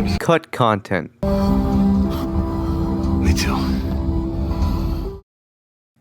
sometimes. Cut content. Me too.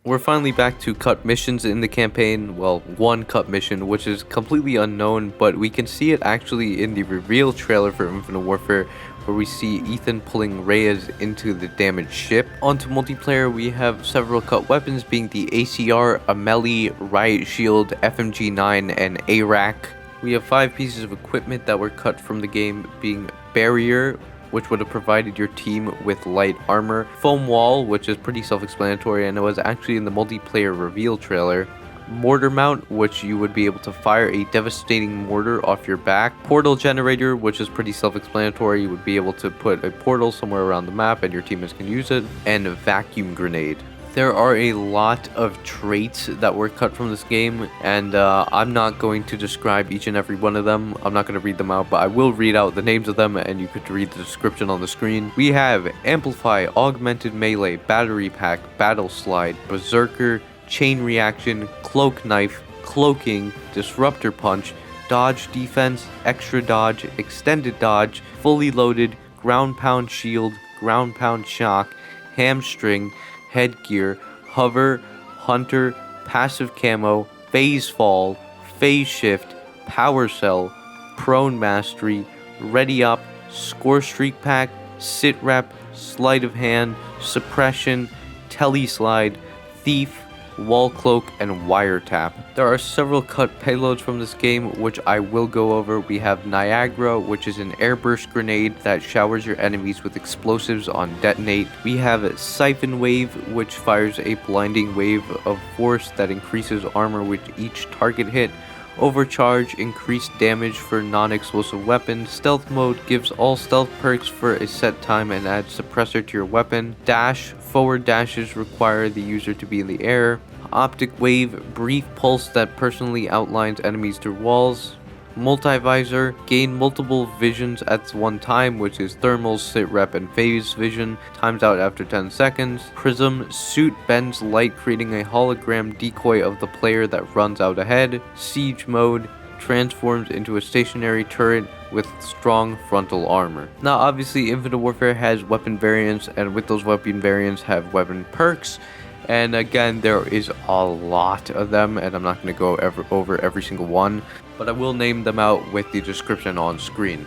We're finally back to cut missions in the campaign. Well, one cut mission, which is completely unknown, but we can see it actually in the reveal trailer for Infinite Warfare, where we see Ethan pulling Reyes into the damaged ship. Onto multiplayer, we have several cut weapons, being the ACR, a melee, riot shield, FMG9, and ARAC. We have 5 pieces of equipment that were cut from the game, being barrier, which would have provided your team with light armor, foam wall, which is pretty self-explanatory and it was actually in the multiplayer reveal trailer, mortar mount, which you would be able to fire a devastating mortar off your back, portal generator, which is pretty self-explanatory, you would be able to put a portal somewhere around the map and your teammates can use it, and a vacuum grenade. There are a lot of traits that were cut from this game, and I'm not going to describe each and every one of them. I'm not going to read them out, but I will read out the names of them, and you could read the description on the screen. We have Amplify, Augmented Melee, Battery Pack, Battle Slide, Berserker, Chain Reaction, Cloak Knife, Cloaking, Disruptor Punch, Dodge Defense, Extra Dodge, Extended Dodge, Fully Loaded, Ground Pound Shield, Ground Pound Shock, Hamstring, Headgear, Hover, Hunter, Passive Camo, Phase Fall, Phase Shift, Power Cell, Prone Mastery, Ready Up, Score Streak Pack, Sit Rep, Sleight of Hand, Suppression, Teleslide, Thief, Wall Cloak, and Wiretap. There are several cut payloads from this game, which I will go over. We have Niagara, which is an airburst grenade that showers your enemies with explosives on detonate. We have Siphon Wave, which fires a blinding wave of force that increases armor with each target hit. Overcharge, increased damage for non-explosive weapons. Stealth mode gives all stealth perks for a set time and adds suppressor to your weapon. Dash, forward dashes require the user to be in the air. Optic wave, brief pulse that personally outlines enemies through walls. Multi-visor, gain multiple visions at one time, which is thermal, sit rep, and phase vision, times out after 10 seconds. Prism, suit bends light, creating a hologram decoy of the player that runs out ahead. Siege mode, transforms into a stationary turret with strong frontal armor. Now obviously Infinite Warfare has weapon variants, and with those weapon variants have weapon perks. And again, there is a lot of them, and I'm not going to go over every single one, but I will name them out with the description on screen.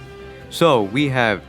So we have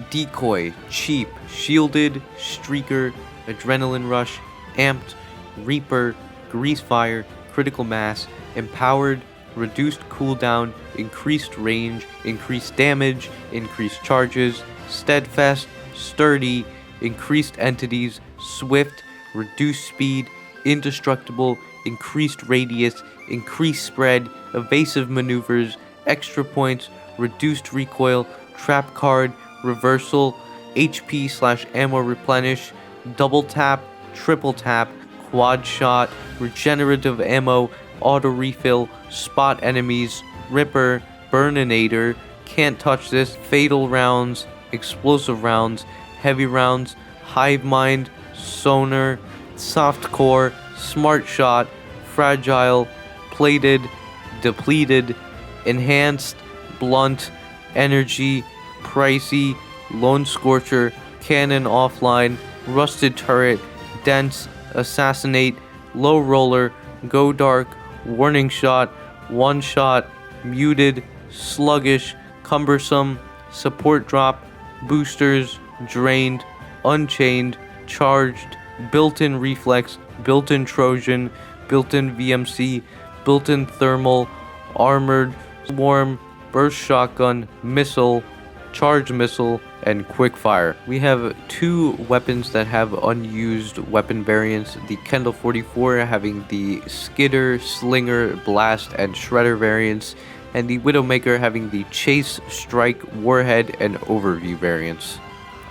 Decoy, Cheap, Shielded, Streaker, Adrenaline Rush, Amped, Reaper, Grease Fire, Critical Mass, Empowered, Reduced Cooldown, Increased Range, Increased Damage, Increased Charges, Steadfast, Sturdy, Increased Entities, Swift, Reduced Speed, Indestructible, Increased Radius, Increased Spread, Evasive Maneuvers, Extra Points, Reduced Recoil, Trap Card, Reversal, HP/Ammo Replenish, Double Tap, Triple Tap, Quad Shot, Regenerative Ammo, Auto Refill, Spot Enemies, Ripper, Burninator, Can't Touch This, Fatal Rounds, Explosive Rounds, Heavy Rounds, Hive Mind, Sonar, Soft Core, Smart Shot, Fragile, Plated, Depleted, Enhanced, Blunt, Energy, Pricey, Lone Scorcher, Cannon Offline, Rusted Turret, Dense, Assassinate, Low Roller, Go Dark, Warning Shot, One Shot, Muted, Sluggish, Cumbersome, Support Drop, Boosters, Drained, Unchained, Charged, Built-in Reflex, Built-in Trojan, Built-in VMC, Built-in Thermal, Armored, Swarm, Burst Shotgun, Missile, Charge Missile, and Quick Fire. We have 2 weapons that have unused weapon variants, the Kendall 44 having the Skidder, Slinger, Blast, and Shredder variants, and the Widowmaker having the Chase, Strike, Warhead, and Overview variants.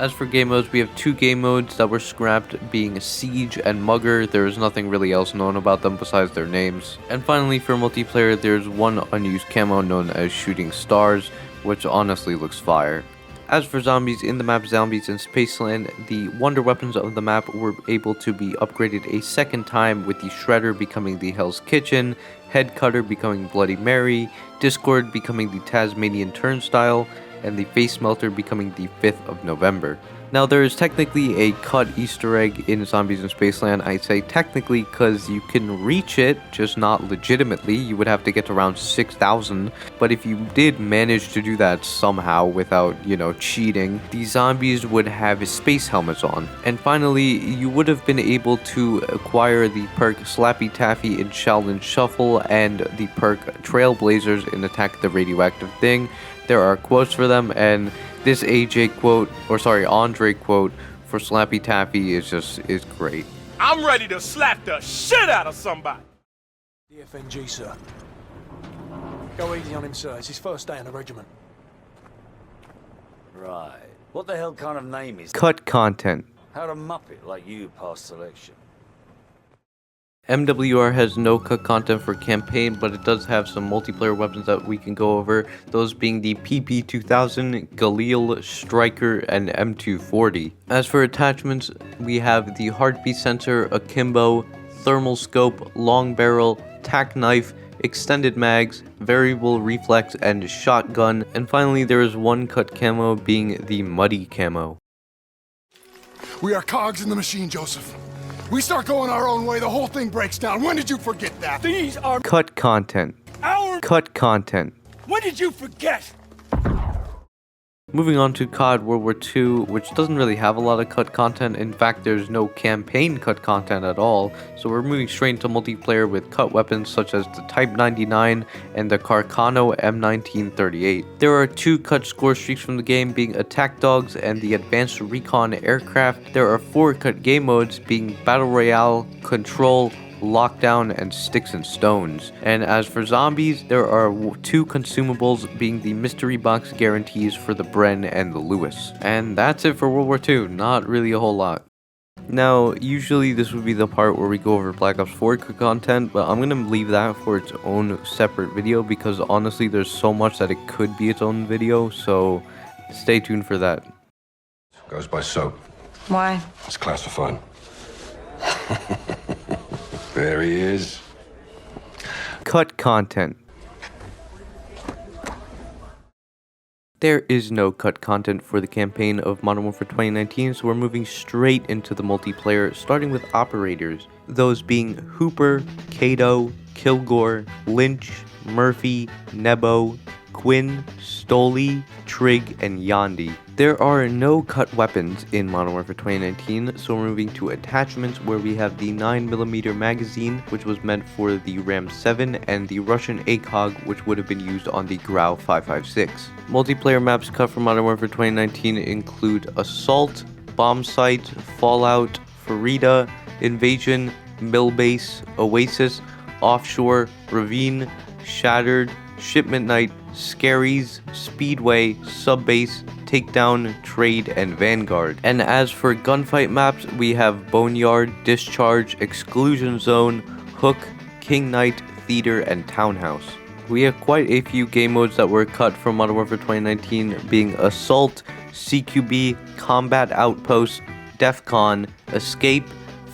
As for game modes, we have 2 game modes that were scrapped, being Siege and Mugger. There is nothing really else known about them besides their names. And finally, for multiplayer, there's one unused camo known as Shooting Stars, which honestly looks fire. As for zombies, in the map Zombies in Spaceland, the wonder weapons of the map were able to be upgraded a second time, with the Shredder becoming the Hell's Kitchen, Head Cutter becoming Bloody Mary, Discord becoming the Tasmanian Turnstile, and the face melter becoming the 5th of November. Now, there is technically a cut Easter egg in Zombies in Spaceland. I say technically because you can reach it, just not legitimately. You would have to get to around 6,000. But if you did manage to do that somehow without, cheating, the zombies would have space helmets on. And finally, you would have been able to acquire the perk Slappy Taffy in Sheldon Shuffle and the perk Trailblazers in Attack the Radioactive Thing. There are quotes for them, and this Andre quote for Slappy Taffy is great. I'm ready to slap the shit out of somebody. DFNG, sir. Go easy on him, sir. It's his first day in the regiment. Right. What the hell kind of name is Cut content. How'd a muppet like you pass selection? MWR has no cut content for campaign, but it does have some multiplayer weapons that we can go over, those being the PP2000, Galil, Striker, and M240. As for attachments, we have the heartbeat sensor, akimbo, thermal scope, long barrel, tack knife, extended mags, variable reflex, and shotgun. And finally, there is one cut camo being the muddy camo. We are cogs in the machine, Joseph. We start going our own way, the whole thing breaks down. When did you forget that? These are Cut content. our... Cut content. When did you forget? Moving on to COD World War II, which doesn't really have a lot of cut content. In fact, there's no campaign cut content at all. So we're moving straight into multiplayer with cut weapons such as the Type 99 and the Carcano M1938. There are 2 cut score streaks from the game, being Attack Dogs and the Advanced Recon Aircraft. There are 4 cut game modes, being Battle Royale, Control, Lockdown, and Sticks and Stones. And as for zombies, there are 2 consumables, being the mystery box guarantees for the Bren and the Lewis. And that's it for World War II, not really a whole lot. Now, usually this would be the part where we go over Black Ops 4 content, but I'm gonna leave that for its own separate video because honestly there's so much that it could be its own video, so stay tuned for that. Goes by soap. Why? It's classified. There he is. Cut content. There is no cut content for the campaign of Modern Warfare 2019, so we're moving straight into the multiplayer, starting with operators, those being Hooper, Kato, Kilgore, Lynch, Murphy, Nebo, Quinn, Stoli, Trig, and Yandi. There are no cut weapons in Modern Warfare 2019, so we're moving to attachments where we have the 9mm magazine, which was meant for the Ram 7, and the Russian ACOG, which would have been used on the Grau 556. Multiplayer maps cut from Modern Warfare 2019 include Assault, Bombsight, Fallout, Farida, Invasion, Millbase, Oasis, Offshore, Ravine, Shattered, Shipment Night, Scaries, Speedway, Subbase, Takedown, Trade, and Vanguard. And as for gunfight maps, we have Boneyard, Discharge, Exclusion Zone, Hook, King Knight, Theater, and Townhouse. We have quite a few game modes that were cut from Modern Warfare 2019, being Assault, CQB, Combat Outpost, DEFCON, Escape,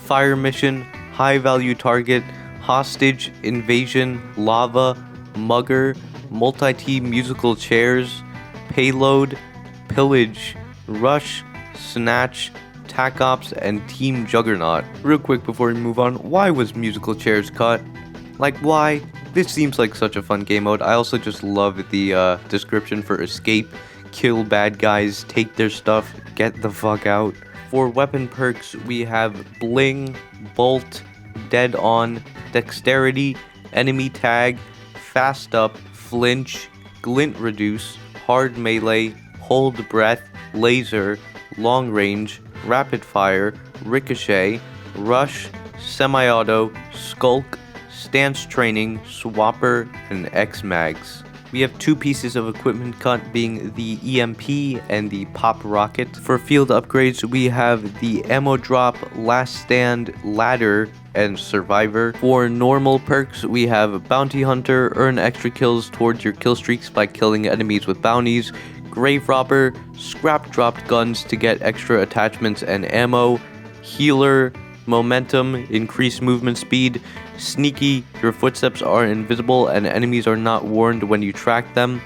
Fire Mission, High Value Target, Hostage, Invasion, Lava, Mugger, Multi-Team Musical Chairs, Payload, Pillage, Rush, Snatch, Tac Ops, and Team Juggernaut. Real quick before we move on, why was Musical Chairs cut? Like, why? This seems like such a fun game mode. I also just love the description for Escape, kill bad guys, take their stuff, get the fuck out. For weapon perks, we have Bling, Bolt, Dead On, Dexterity, Enemy Tag, Fast Up, Flinch, Glint Reduce, Hard Melee, Hold Breath, Laser, Long Range, Rapid Fire, Ricochet, Rush, Semi-Auto, Skulk, Stance Training, Swapper, and X-Mags. We have 2 pieces of equipment cut, being the EMP and the Pop Rocket. For field upgrades, we have the Ammo Drop, Last Stand, Ladder, and Survivor. For normal perks, we have Bounty Hunter, earn extra kills towards your kill streaks by killing enemies with bounties, Grave Robber, scrap dropped guns to get extra attachments and ammo, Healer, Momentum, increased movement speed, Sneaky, your footsteps are invisible and enemies are not warned when you track them,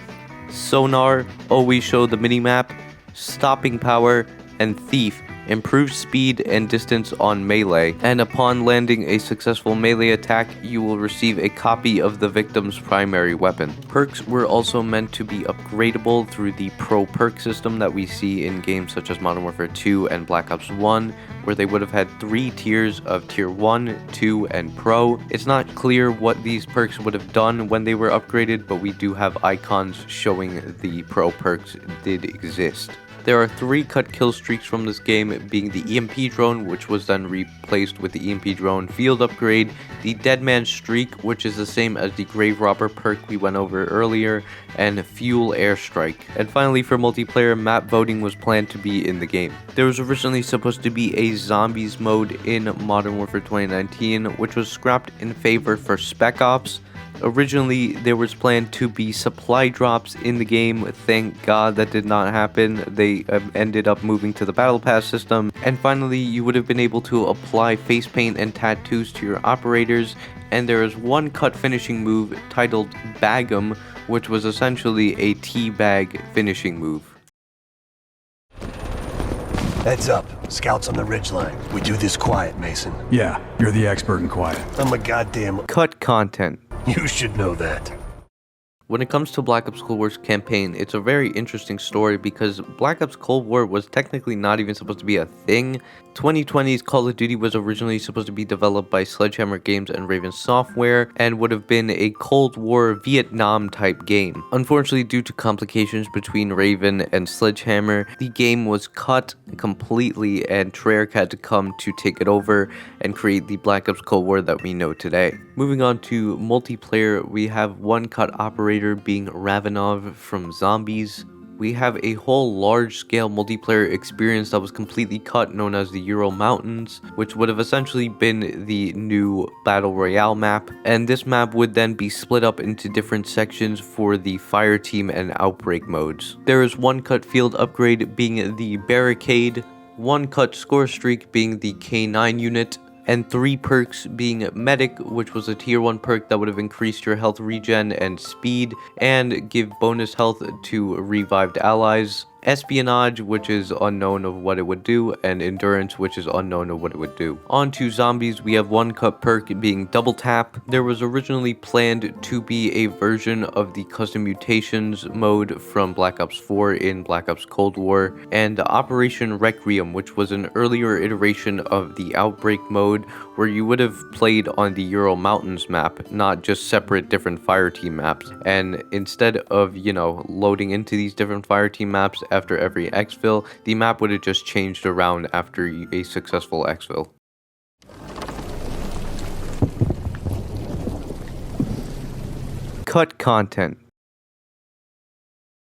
Sonar, always show the minimap, stopping power, and thief, improve speed and distance on melee, and upon landing a successful melee attack, you will receive a copy of the victim's primary weapon. Perks were also meant to be upgradable through the pro perk system that we see in games such as Modern Warfare 2 and Black Ops 1, where they would have had 3 tiers of tier 1, 2, and pro. It's not clear what these perks would have done when they were upgraded, but we do have icons showing the pro perks did exist. There are 3 cut kill streaks from this game, being the EMP drone, which was then replaced with the EMP drone field upgrade, the dead man streak, which is the same as the grave robber perk we went over earlier, and fuel airstrike. And finally, for multiplayer, map voting was planned to be in the game. There was originally supposed to be a zombies mode in Modern Warfare 2019, which was scrapped in favor for Spec Ops. Originally, there was planned to be supply drops in the game. Thank God that did not happen. They ended up moving to the Battle Pass system. And finally, you would have been able to apply face paint and tattoos to your operators. And there is one cut finishing move titled Bag 'em, which was essentially a teabag finishing move. Heads up. Scouts on the ridgeline. We do this quiet, Mason. Yeah, you're the expert in quiet. I'm a goddamn... Cut content. You should know that. When it comes to Black Ops Cold War's campaign, it's a very interesting story because Black Ops Cold War was technically not even supposed to be a thing. 2020's Call of Duty was originally supposed to be developed by Sledgehammer Games and Raven Software and would have been a Cold War Vietnam type game. Unfortunately, due to complications between Raven and Sledgehammer, the game was cut completely and Treyarch had to come to take it over and create the Black Ops Cold War that we know today. Moving on to multiplayer, we have one cut operator being Ravenov from Zombies. We have a whole large-scale multiplayer experience that was completely cut known as the Ural Mountains, which would have essentially been the new Battle Royale map, and this map would then be split up into different sections for the Fire Team and Outbreak modes. There is one cut field upgrade being the Barricade, one cut score streak being the K9 unit, and 3 perks being Medic, which was a tier 1 perk that would have increased your health regen and speed, and give bonus health to revived allies. Espionage, which is unknown of what it would do, and Endurance, which is unknown of what it would do. On to Zombies, we have one cut perk being Double Tap. There was originally planned to be a version of the Custom Mutations mode from Black Ops 4 in Black Ops Cold War, and Operation Requiem, which was an earlier iteration of the Outbreak mode, where you would have played on the Ural Mountains map, not just separate different fire team maps. And instead of, loading into these different fire team maps after every exfil, the map would have just changed around after a successful exfil. Cut content.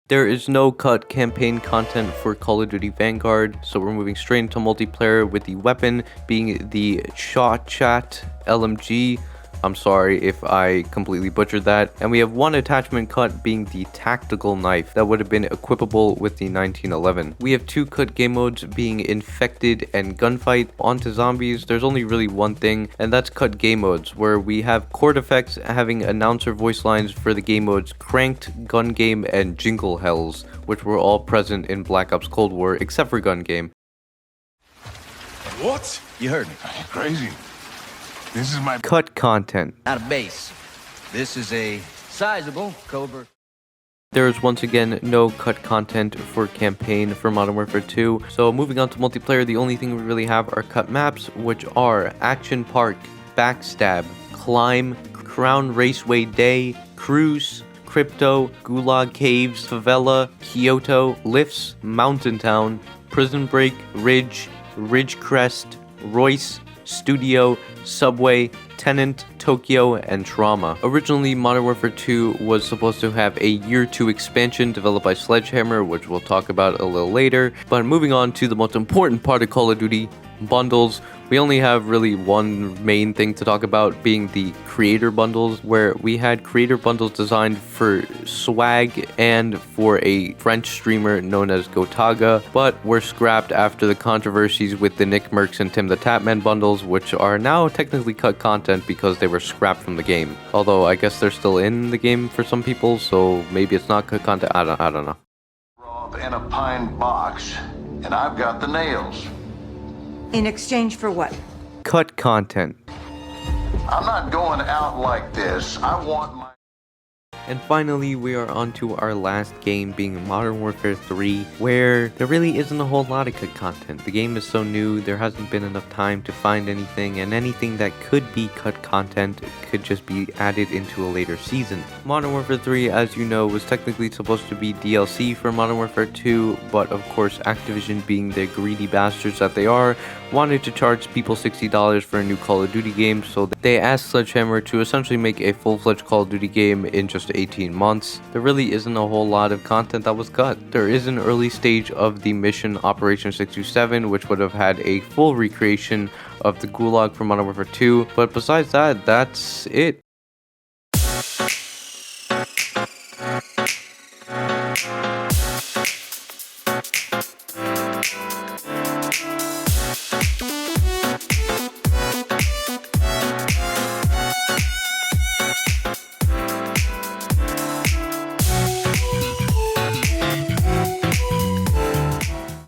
There is no cut campaign content for Call of Duty Vanguard, so we're moving straight into multiplayer with the weapon being the Shot Chat LMG. I'm sorry if I completely butchered that. And we have one attachment cut being the Tactical Knife that would have been equipable with the 1911. We have 2 cut game modes being Infected and Gunfight. Onto Zombies, there's only really one thing, and that's cut game modes, where we have chord effects having announcer voice lines for the game modes Cranked, Gun Game, and Jingle Hells, which were all present in Black Ops Cold War except for Gun Game. What? You heard me. Crazy. This is my... Cut content. Out of base. This is a sizable covert. There is once again no cut content for campaign for Modern Warfare 2. So moving on to multiplayer, the only thing we really have are cut maps, which are Action Park, Backstab, Climb, Crown Raceway Day, Cruise, Crypto, Gulag Caves, Favela, Kyoto, Lifts, Mountain Town, Prison Break, Ridge, Ridgecrest, Royce, Studio, Subway, Tenant, Tokyo, and Trauma. Originally, Modern Warfare 2 was supposed to have a Year 2 expansion developed by Sledgehammer, which we'll talk about a little later. But moving on to the most important part of Call of Duty, bundles, We only have really one main thing to talk about, being the creator bundles, where we had creator bundles designed for swag and for a French streamer known as Gotaga, but were scrapped after the controversies with the Nick Mercs and Tim the Tapman bundles, which are now technically cut content because they were scrapped from the game. Although I guess they're still in the game for some people, so maybe it's not cut content. I don't know. In a pine box, and I've got the nails. In exchange for what? Cut content. I'm not going out like this. I want my... And finally, we are on to our last game, being Modern Warfare 3, where there really isn't a whole lot of cut content. The game is so new, there hasn't been enough time to find anything, and anything that could be cut content could just be added into a later season. Modern Warfare 3, as you know, was technically supposed to be DLC for Modern Warfare 2, but of course Activision, being the greedy bastards that they are, wanted to charge people $60 for a new Call of Duty game, so they asked Sledgehammer to essentially make a full-fledged Call of Duty game in just 18 months. There really isn't a whole lot of content that was cut. There is an early stage of the mission Operation 627, which would have had a full recreation of the Gulag from Modern Warfare 2, but besides that, that's it.